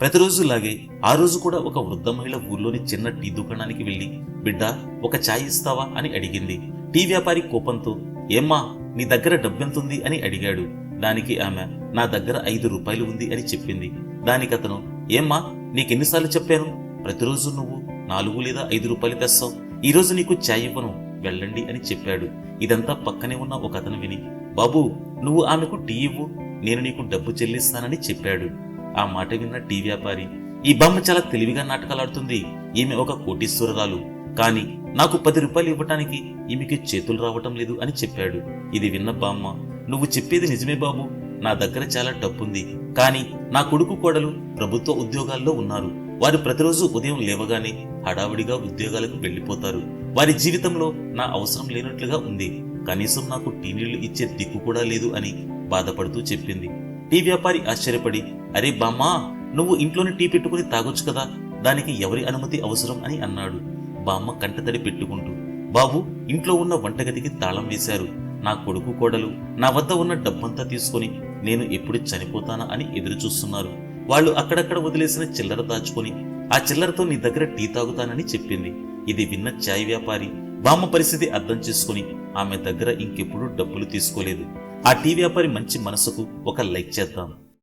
ప్రతిరోజులాగే ఆ రోజు కూడా ఒక వృద్ధ మహిళ ఊర్లోని చిన్న టీ దుకాణానికి వెళ్లి, బిడ్డా ఒక ఛాయ్ ఇస్తావా అని అడిగింది. టీ వ్యాపారి కోపంతో, ఏమ్మా నీ దగ్గర డబ్బెంతుంది అని అడిగాడు. దానికి ఆమె, నా దగ్గర 5 రూపాయలు ఉంది అని చెప్పింది. దానికతను, ఏమ్మా నీకెన్నిసార్లు చెప్పాను, ప్రతిరోజు నువ్వు 4 లేదా 5 రూపాయలు తెస్తావు, ఈరోజు నీకు ఛాయ్ ఇవ్వను, వెళ్ళండి అని చెప్పాడు. ఇదంతా పక్కనే ఉన్న ఒక అతను విని, బాబూ నువ్వు ఆమెకు టీ ఇవ్వు, నేను నీకు డబ్బు చెల్లిస్తానని చెప్పాడు. ఆ మాట విన్న టీ వ్యాపారి, ఈ బామ్మ చాలా తెలివిగా నాటకాలాడుతుంది, ఈమె ఒక కోటీశ్వరురాలు, కానీ నాకు 10 రూపాయలు ఇవ్వటానికి ఈమెకి చేతులు రావటం లేదు అని చెప్పాడు. ఇది విన్న బామ్మ, నువ్వు చెప్పేది నిజమే బాబు, నా దగ్గర చాలా డబ్బుంది, కానీ నా కొడుకు కోడలు ప్రభుత్వ ఉద్యోగాల్లో ఉన్నారు. వారు ప్రతిరోజు ఉదయం లేవగానే హడావుడిగా ఉద్యోగాలకు వెళ్లిపోతారు. వారి జీవితంలో నా అవసరం లేనట్లుగా ఉంది, కనీసం నాకు టీ నీళ్లు ఇచ్చే దిక్కు కూడా లేదు అని బాధపడుతూ చెప్పింది. టీ వ్యాపారి ఆశ్చర్యపడి, అరే బామ్మా, నువ్వు ఇంట్లోని టీ పెట్టుకుని తాగొచ్చు కదా, దానికి ఎవరి అనుమతి అవసరం అని అన్నాడు. బామ్మ కంటతడి పెట్టుకుంటూ, బాబు ఇంట్లో ఉన్న వంటగదికి తాళం వేశారు, నా కొడుకు కోడలు నా వద్ద ఉన్న డబ్బంతా తీసుకుని నేను ఎప్పుడు చనిపోతానా అని ఎదురు చూస్తున్నారు. వాళ్ళు అక్కడక్కడ వదిలేసిన చిల్లర దాచుకుని ఆ చిల్లరతో నీ దగ్గర టీ తాగుతానని చెప్పింది. ఇది విన్న ఛాయ్ వ్యాపారి బామ్మ పరిస్థితి అర్థం చేసుకుని ఆమె దగ్గర ఇంకెప్పుడు డబ్బులు తీసుకోలేదు. ఆ టీ వ్యాపారి మంచి మనసుకు ఒక లైక్ చేద్దాం.